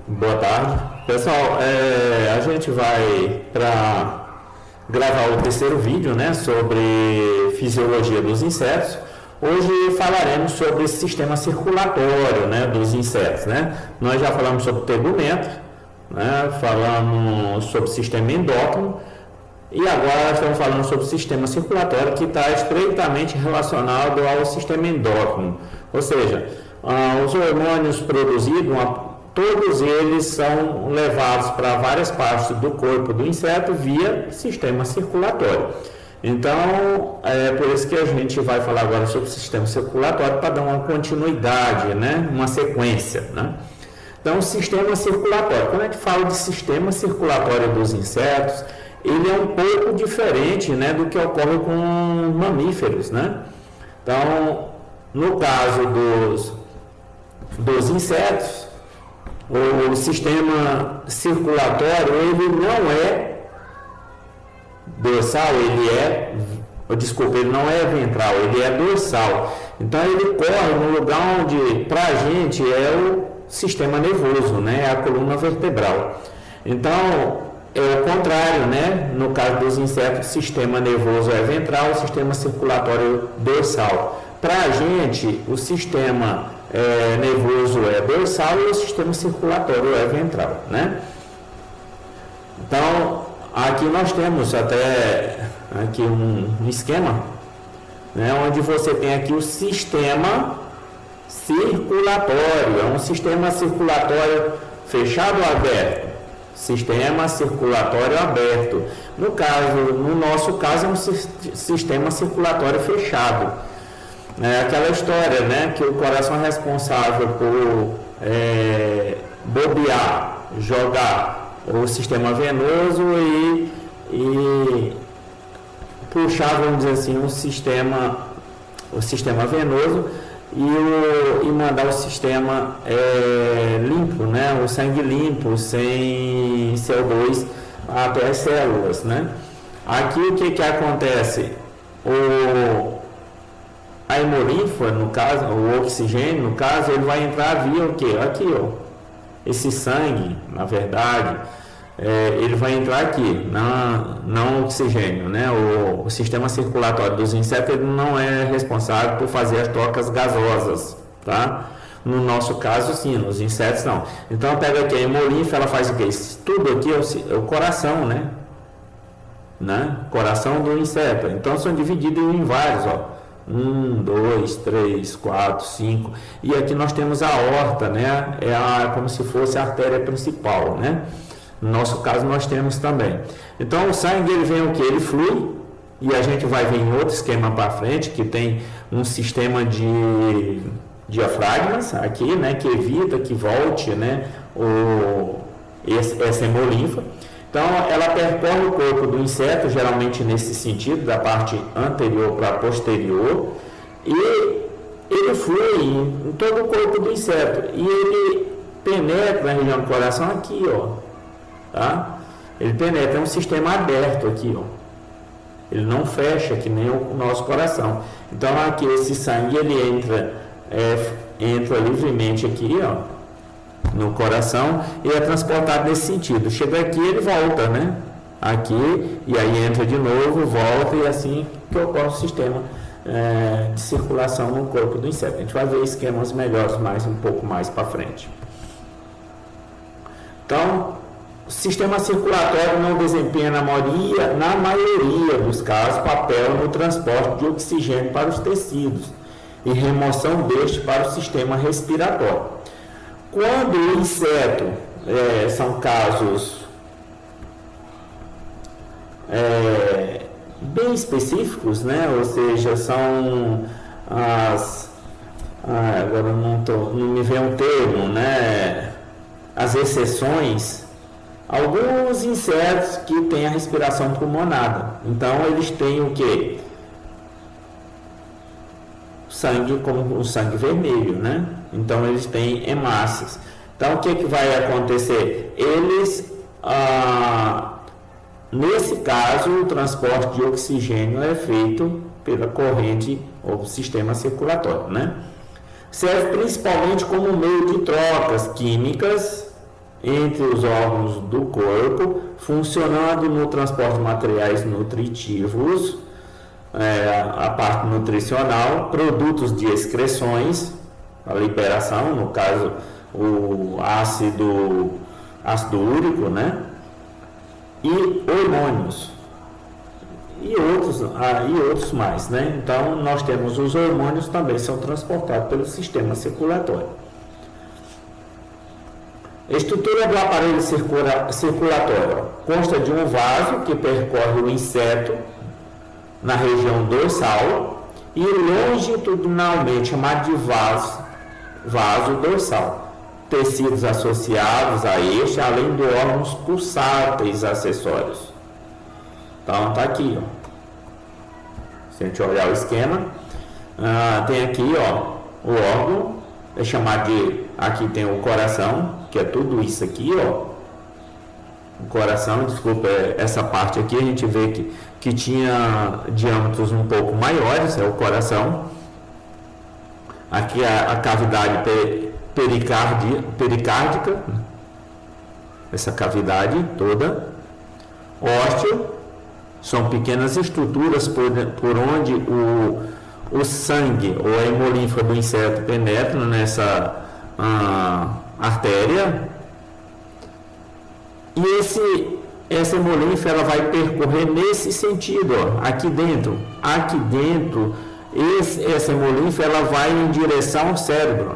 Boa tarde. Pessoal, a gente vai para gravar o terceiro vídeo, né, sobre fisiologia dos insetos. Hoje falaremos sobre o sistema circulatório, né, dos insetos, né? Nós já falamos sobre tegumento, né, falamos sobre o sistema endócrino e agora estamos falando sobre o sistema circulatório, que está estreitamente relacionado ao sistema endócrino, ou seja, os hormônios produzidos, todos eles são levados para várias partes do corpo do inseto via sistema circulatório. Então, é por isso que a gente vai falar agora sobre o sistema circulatório para dar uma continuidade, né? Uma sequência, né? Então, o sistema circulatório. Quando a gente fala de sistema circulatório dos insetos, ele é um pouco diferente, né, do que ocorre com mamíferos, né? Então, no caso dos insetos, o sistema circulatório, ele não é dorsal, ele não é ventral, ele é dorsal. Então ele corre no lugar onde para a gente é o sistema nervoso, né? É a coluna vertebral. Então é o contrário, né? No caso dos insetos, o sistema nervoso é ventral, o sistema circulatório dorsal. Para a gente, o sistema nervoso é dorsal e o sistema circulatório é ventral, né? Então, aqui nós temos até aqui um esquema, né, onde você tem aqui o sistema circulatório, é um sistema circulatório fechado ou aberto? Sistema circulatório aberto. No nosso caso, é um sistema circulatório fechado. É aquela história, né, que o coração é responsável por bobear, jogar o sistema venoso e puxar, vamos dizer assim, o sistema venoso e mandar o sistema limpo, né, o sangue limpo, sem CO2 até as células, né? Aqui o que acontece? A hemolinfa, no caso, o oxigênio, no caso, ele vai entrar via o quê? Aqui, ó. Esse sangue, na verdade, ele vai entrar aqui, não oxigênio, né? O sistema circulatório dos insetos, ele não é responsável por fazer as trocas gasosas, tá? No nosso caso, sim, nos insetos não. Então, pega aqui a hemolinfa, ela faz o quê? Tudo aqui é o coração, né? Coração do inseto. Então, são divididos em vários, ó. 1, 2, 3, 4, 5. E aqui nós temos a aorta, né? Como se fosse a artéria principal, né? No nosso caso nós temos também. Então o sangue, ele vem o que? Ele flui, e a gente vai ver em outro esquema para frente, que tem um sistema de diafragmas aqui, né? Que evita que volte, né? Essa hemolinfa. Então, ela percorre o corpo do inseto, geralmente nesse sentido, da parte anterior para a posterior, e ele flui em todo o corpo do inseto, e ele penetra na região do coração aqui, ó, tá? Ele penetra, é um sistema aberto aqui, ó. Ele não fecha, que nem o nosso coração. Então, aqui esse sangue, ele entra livremente aqui, ó, no coração, e é transportado nesse sentido. Chega aqui, ele volta, né? Aqui, e aí entra de novo, volta, e assim que ocorre o sistema de circulação no corpo do inseto. A gente vai ver esquemas melhores um pouco mais para frente. Então, o sistema circulatório não desempenha na maioria dos casos papel no transporte de oxigênio para os tecidos e remoção deste para o sistema respiratório. Quando o inseto, são casos bem específicos, né? Ou seja, são agora não me vem um termo, né? As exceções, alguns insetos que têm a respiração pulmonada. Então, eles têm o quê? Sangue, como o sangue vermelho, né? Então eles têm hemácias. Então o que vai acontecer? Eles, nesse caso, o transporte de oxigênio é feito pela corrente ou sistema circulatório, né? Serve principalmente como meio de trocas químicas entre os órgãos do corpo, funcionando no transporte de materiais nutritivos, a parte nutricional, produtos de excreções, a liberação, no caso o ácido úrico, né? E hormônios e outros mais, né? Então nós temos os hormônios também são transportados pelo sistema circulatório. Estrutura do aparelho circulatório consta de um vaso que percorre o inseto na região dorsal e longitudinalmente chamado de vaso dorsal. Tecidos associados a este, além de órgãos pulsáteis acessórios. Então tá aqui, ó. Se a gente olhar o esquema, tem aqui, ó, o órgão, é chamado de, aqui tem o coração, que é tudo isso aqui, ó. O coração, desculpa, essa parte aqui a gente vê que tinha diâmetros um pouco maiores, é o coração. Aqui a cavidade pericárdica, essa cavidade toda. Ósteo, são pequenas estruturas por onde o sangue ou a hemolinfa do inseto penetra nessa artéria. E essa hemolinfa ela vai percorrer nesse sentido, ó, aqui dentro. Essa hemolinfa ela vai em direção ao cérebro.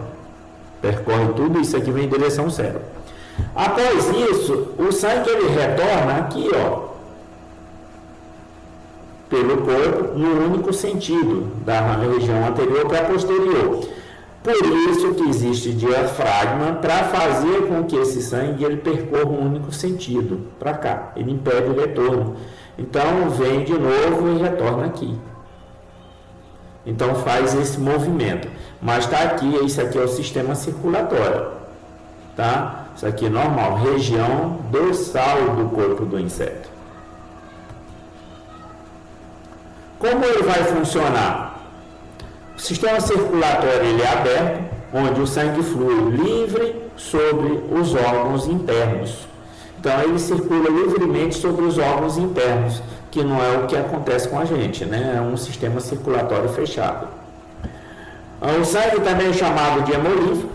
Percorre tudo isso aqui, vem em direção ao cérebro. Após isso, o sangue ele retorna aqui, ó, pelo corpo, no único sentido, da região anterior para a posterior. Por isso que existe diafragma, para fazer com que esse sangue ele percorra um único sentido, para cá. Ele impede o retorno. Então, vem de novo e retorna aqui. Então, faz esse movimento. Mas está aqui, isso aqui é o sistema circulatório. Tá? Isso aqui é normal, região dorsal do corpo do inseto. Como ele vai funcionar? O sistema circulatório ele é aberto, onde o sangue flui livre sobre os órgãos internos. Então ele circula livremente sobre os órgãos internos, que não é o que acontece com a gente, né? É um sistema circulatório fechado. O sangue também é chamado de hemolinfa,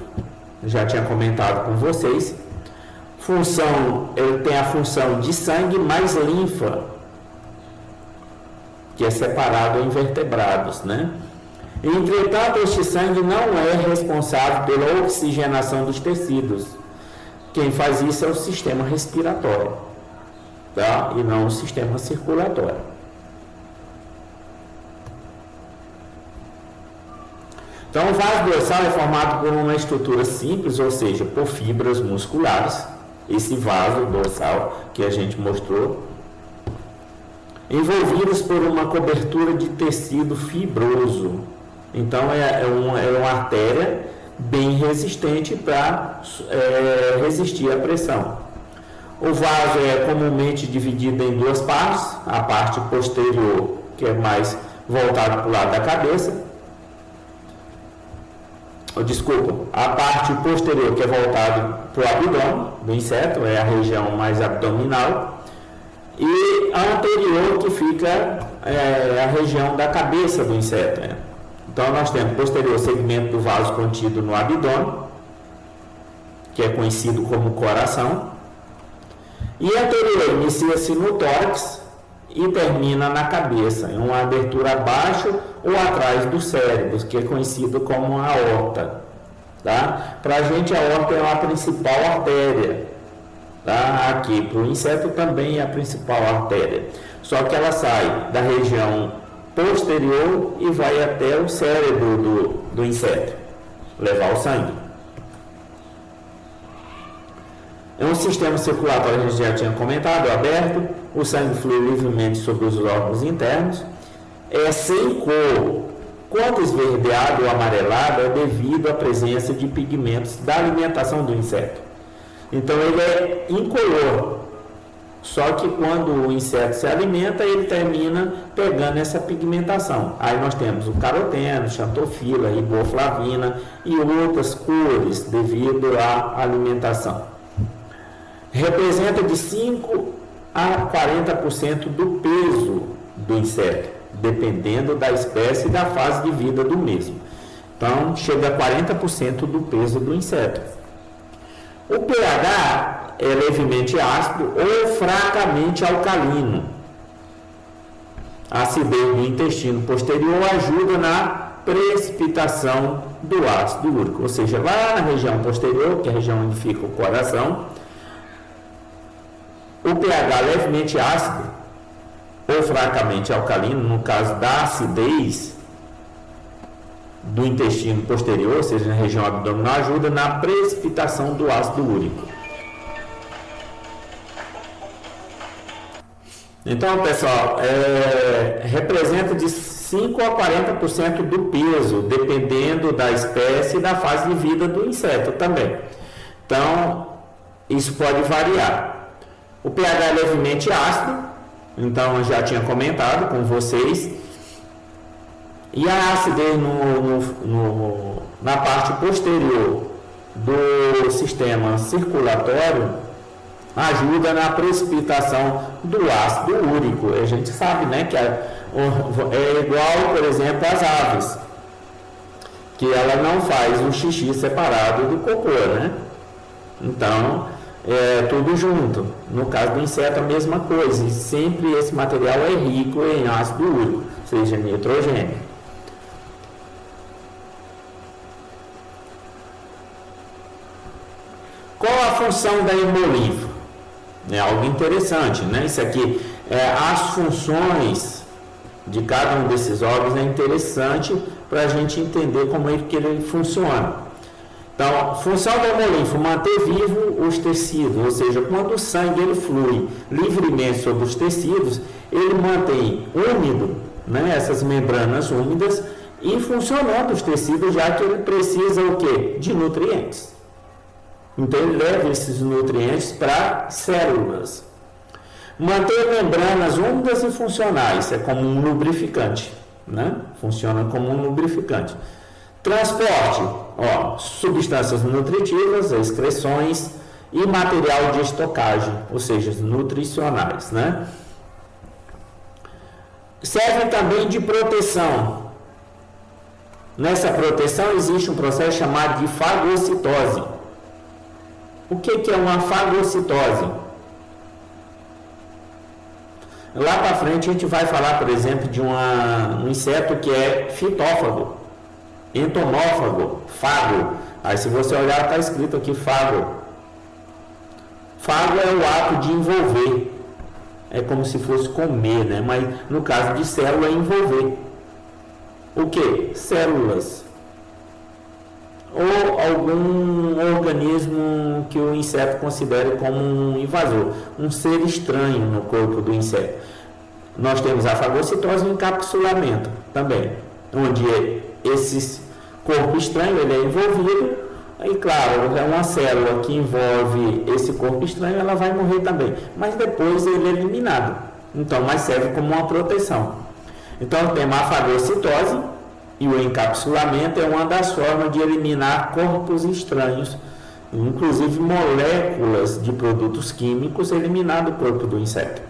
já tinha comentado com vocês. Ele tem a função de sangue mais linfa, que é separado em vertebrados, né? Entretanto, este sangue não é responsável pela oxigenação dos tecidos. Quem faz isso é o sistema respiratório, tá? E não o sistema circulatório. Então, o vaso dorsal é formado por uma estrutura simples, ou seja, por fibras musculares. Esse vaso dorsal que a gente mostrou, envolvidos por uma cobertura de tecido fibroso. Então, é uma artéria bem resistente para resistir à pressão. O vaso é comumente dividido em duas partes, a parte posterior, que é mais voltada para o lado da cabeça, a parte posterior, que é voltada para o abdômen do inseto, é a região mais abdominal, e a anterior, que fica a região da cabeça do inseto, né? Então, nós temos posterior segmento do vaso contido no abdômen, que é conhecido como coração, e anterior inicia-se no tórax e termina na cabeça, em uma abertura abaixo ou atrás do cérebro, que é conhecido como a aorta. Tá? Para a gente, a aorta é a principal artéria. Tá? Aqui, para o inseto também é a principal artéria. Só que ela sai da região posterior e vai até o cérebro do inseto, levar o sangue. É um sistema circulatório, a gente já tinha comentado, aberto, o sangue flui livremente sobre os órgãos internos, é sem cor. Quando esverdeado ou amarelado, é devido à presença de pigmentos da alimentação do inseto. Então ele é incolor. Só que quando o inseto se alimenta, ele termina pegando essa pigmentação. Aí nós temos o caroteno, xantofila, riboflavina e outras cores devido à alimentação. representa de 5 a 40% do peso do inseto, dependendo da espécie e da fase de vida do mesmo. Então, chega a 40% do peso do inseto. O pH é levemente ácido ou fracamente alcalino. A acidez do intestino posterior ajuda na precipitação do ácido úrico, ou seja, lá na região posterior, que é a região onde fica o coração, o pH levemente ácido ou fracamente alcalino, no caso da acidez do intestino posterior, ou seja, na região abdominal, ajuda na precipitação do ácido úrico. Então, pessoal, representa de 5 a 40% do peso, dependendo da espécie e da fase de vida do inseto também. Então, isso pode variar. O pH é levemente ácido, então eu já tinha comentado com vocês. E a acidez na parte posterior do sistema circulatório ajuda na precipitação do ácido úrico. A gente sabe, né, que é igual, por exemplo, às aves, que ela não faz o xixi separado do cocô, né? Então, é tudo junto. No caso do inseto, a mesma coisa. E sempre esse material é rico em ácido úrico, ou seja, nitrogênio. Qual a função da hemolinfa? É algo interessante, né? Isso aqui, as funções de cada um desses órgãos é interessante para a gente entender como é que ele funciona. Então, função da hemolinfa, manter vivo os tecidos, ou seja, quando o sangue ele flui livremente sobre os tecidos, ele mantém úmido, né, essas membranas úmidas e funcionando os tecidos, já que ele precisa o quê? De nutrientes. Então, ele leva esses nutrientes para células. Manter membranas úmidas e funcionais, é como um lubrificante, né? Funciona como um lubrificante. Transporte, substâncias nutritivas, excreções e material de estocagem, ou seja, nutricionais, né? Serve também de proteção. Nessa proteção existe um processo chamado de fagocitose. O que é uma fagocitose? Lá para frente a gente vai falar, por exemplo, de um inseto que é fitófago, entomófago, fago. Aí se você olhar, está escrito aqui fago. Fago é o ato de envolver. É como se fosse comer, né? Mas no caso de célula é envolver. O que? Células. Ou algum organismo que o inseto considere como um invasor, um ser estranho no corpo do inseto. Nós temos a fagocitose e o encapsulamento também, onde esse corpo estranho ele é envolvido, e claro, é uma célula que envolve esse corpo estranho, ela vai morrer também, mas depois ele é eliminado, então, mas serve como uma proteção. Então temos a fagocitose, e o encapsulamento é uma das formas de eliminar corpos estranhos, inclusive moléculas de produtos químicos, eliminar do corpo do inseto.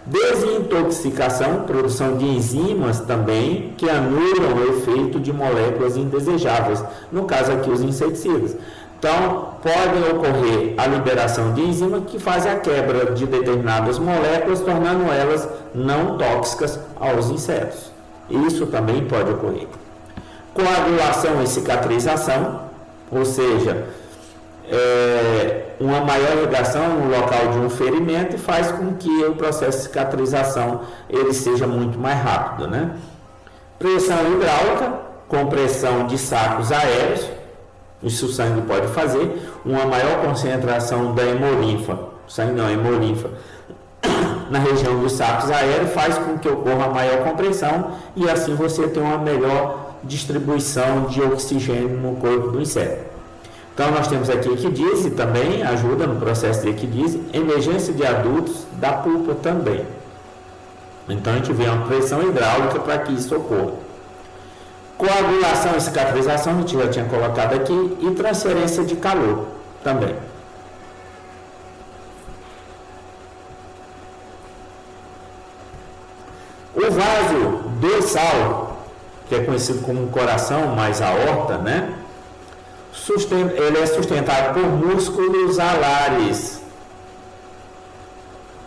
Desintoxicação, produção de enzimas também, que anulam o efeito de moléculas indesejáveis, no caso aqui os inseticidas. Então, pode ocorrer a liberação de enzimas que fazem a quebra de determinadas moléculas, tornando elas não tóxicas aos insetos. Isso também pode ocorrer. Coagulação e cicatrização, ou seja, uma maior irrigação no local de um ferimento faz com que o processo de cicatrização ele seja muito mais rápido, né? Pressão hidráulica, compressão de sacos aéreos, isso o sangue pode fazer, uma maior concentração da hemolinfa, hemolinfa, na região dos sacos aéreos faz com que ocorra maior compressão e assim você tem uma melhor distribuição de oxigênio no corpo do inseto. Então nós temos aqui equidise também, ajuda no processo de equidise, emergência de adultos da pulpa também. Então a gente vê uma pressão hidráulica para que isso ocorra. Coagulação e cicatrização, a gente já tinha colocado aqui, e transferência de calor também. O vaso dorsal, que é conhecido como coração mais aorta, né? Ele é sustentado por músculos alares.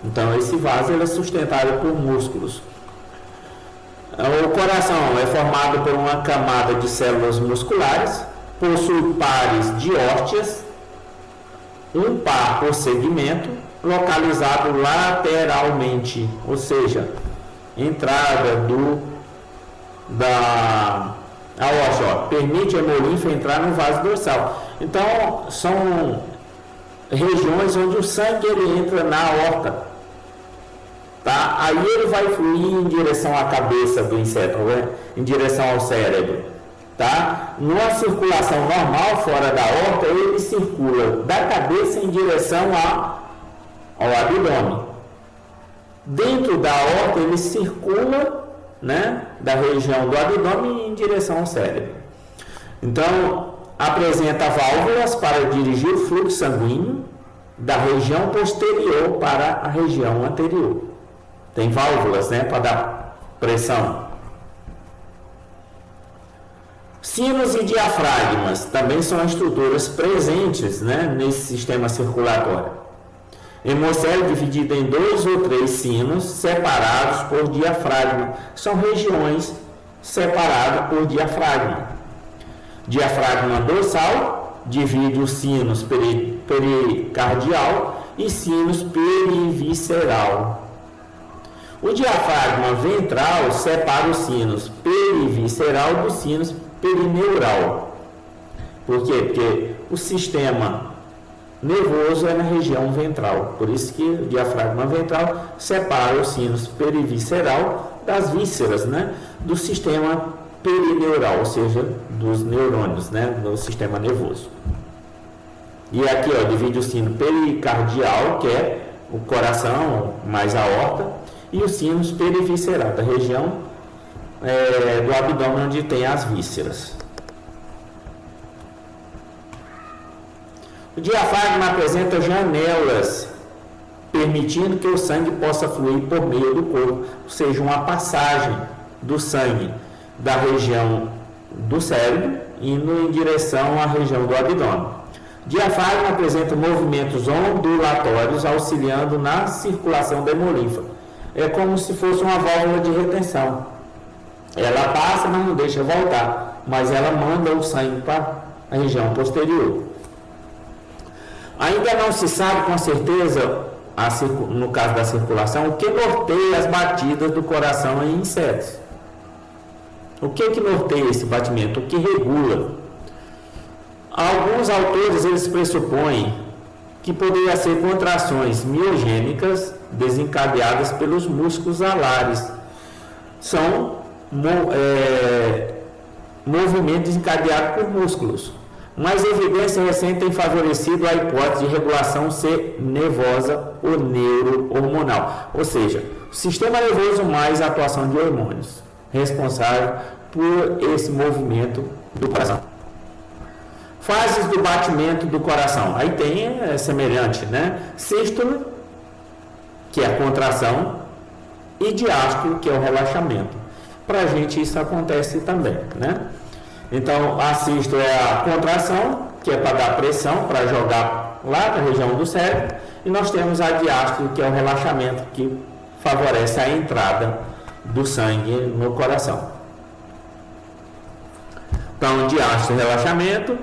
Então, esse vaso ele é sustentado por músculos. O coração é formado por uma camada de células musculares, possui pares de órteas, um par por segmento, localizado lateralmente, ou seja, entrada a óssea, permite a hemolinfa entrar no vaso dorsal. Então, são regiões onde o sangue ele entra na aorta, tá? Aí ele vai fluir em direção à cabeça do inseto, né? Em direção ao cérebro, tá? Numa circulação normal fora da aorta, ele circula da cabeça em direção ao abdômen. Dentro da aorta, ele circula, né, da região do abdômen em direção ao cérebro. Então, apresenta válvulas para dirigir o fluxo sanguíneo da região posterior para a região anterior. Tem válvulas, né, para dar pressão. Sinos e diafragmas também são estruturas presentes, né, nesse sistema circulatório. Hemocélio dividido em 2 ou 3 sinos separados por diafragma. São regiões separadas por diafragma. Diafragma dorsal divide os sinos pericardial e sinos perivisceral. O diafragma ventral separa os sinos perivisceral dos sinos perineural. Por quê? Porque o sistema nervoso é na região ventral, por isso que o diafragma ventral separa os sinos perivisceral das vísceras, né, do sistema perineural, ou seja, dos neurônios, né, do sistema nervoso. E aqui, ó, divide o sino pericardial, que é o coração mais aorta, e os sinos perivisceral, da região do abdômen onde tem as vísceras. O diafragma apresenta janelas, permitindo que o sangue possa fluir por meio do corpo, ou seja, uma passagem do sangue da região do cérebro indo em direção à região do abdômen. O diafragma apresenta movimentos ondulatórios auxiliando na circulação da hemolinfa. É como se fosse uma válvula de retenção. Ela passa, mas não deixa voltar, mas ela manda o sangue para a região posterior. Ainda não se sabe com certeza, no caso da circulação, o que norteia as batidas do coração em insetos. O que norteia esse batimento? O que regula? Alguns autores eles pressupõem que poderia ser contrações miogênicas desencadeadas pelos músculos alares. São movimentos desencadeados por músculos. Mas a evidência recente tem favorecido a hipótese de regulação ser nervosa ou neuro-hormonal, ou seja, o sistema nervoso mais a atuação de hormônios, responsável por esse movimento do coração. Fases do batimento do coração. Aí tem semelhante, né? Sístole, que é a contração, e diástole, que é o relaxamento. Para a gente isso acontece também, né? Então, a sístole é a contração, que é para dar pressão, para jogar lá na região do cérebro, e nós temos a diástole, que é o relaxamento, que favorece a entrada do sangue no coração. Então, diástole, relaxamento,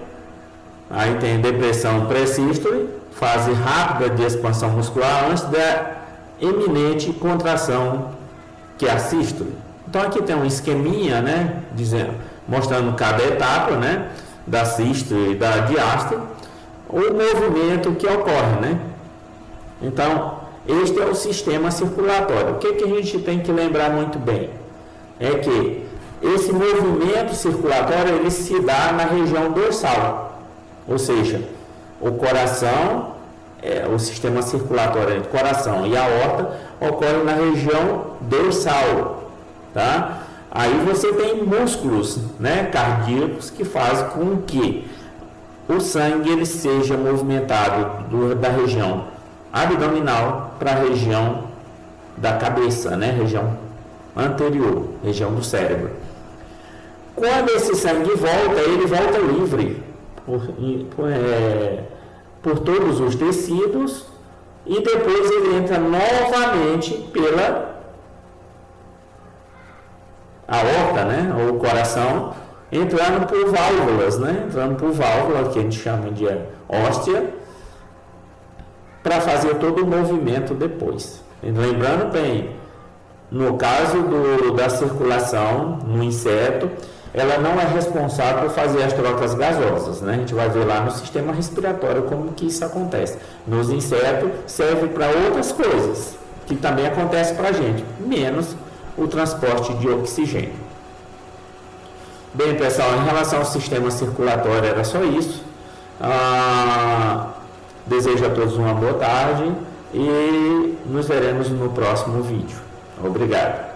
aí tem depressão pré-sístole, fase rápida de expansão muscular antes da eminente contração, que é a sístole. Então, aqui tem um esqueminha, né, mostrando cada etapa, né, da sístole e da diástole, o movimento que ocorre, né? Então, este é o sistema circulatório. O que a gente tem que lembrar muito bem? É que esse movimento circulatório, ele se dá na região dorsal, ou seja, o coração, o sistema circulatório entre coração e aorta ocorre na região dorsal, tá? Aí você tem músculos, né, cardíacos que fazem com que o sangue ele seja movimentado da região abdominal para a região da cabeça, né, região anterior, região do cérebro. Quando esse sangue volta, ele volta livre por todos os tecidos e depois ele entra novamente pela aorta, né, ou coração, entrando por válvulas, né, que a gente chama de hóstia, para fazer todo o movimento depois. Lembrando bem, no caso da circulação no inseto, ela não é responsável por fazer as trocas gasosas, né? A gente vai ver lá no sistema respiratório como que isso acontece. Nos insetos serve para outras coisas, que também acontece para a gente, menos o transporte de oxigênio. Bem, pessoal, em relação ao sistema circulatório era só isso. Desejo a todos uma boa tarde e nos veremos no próximo vídeo. Obrigado.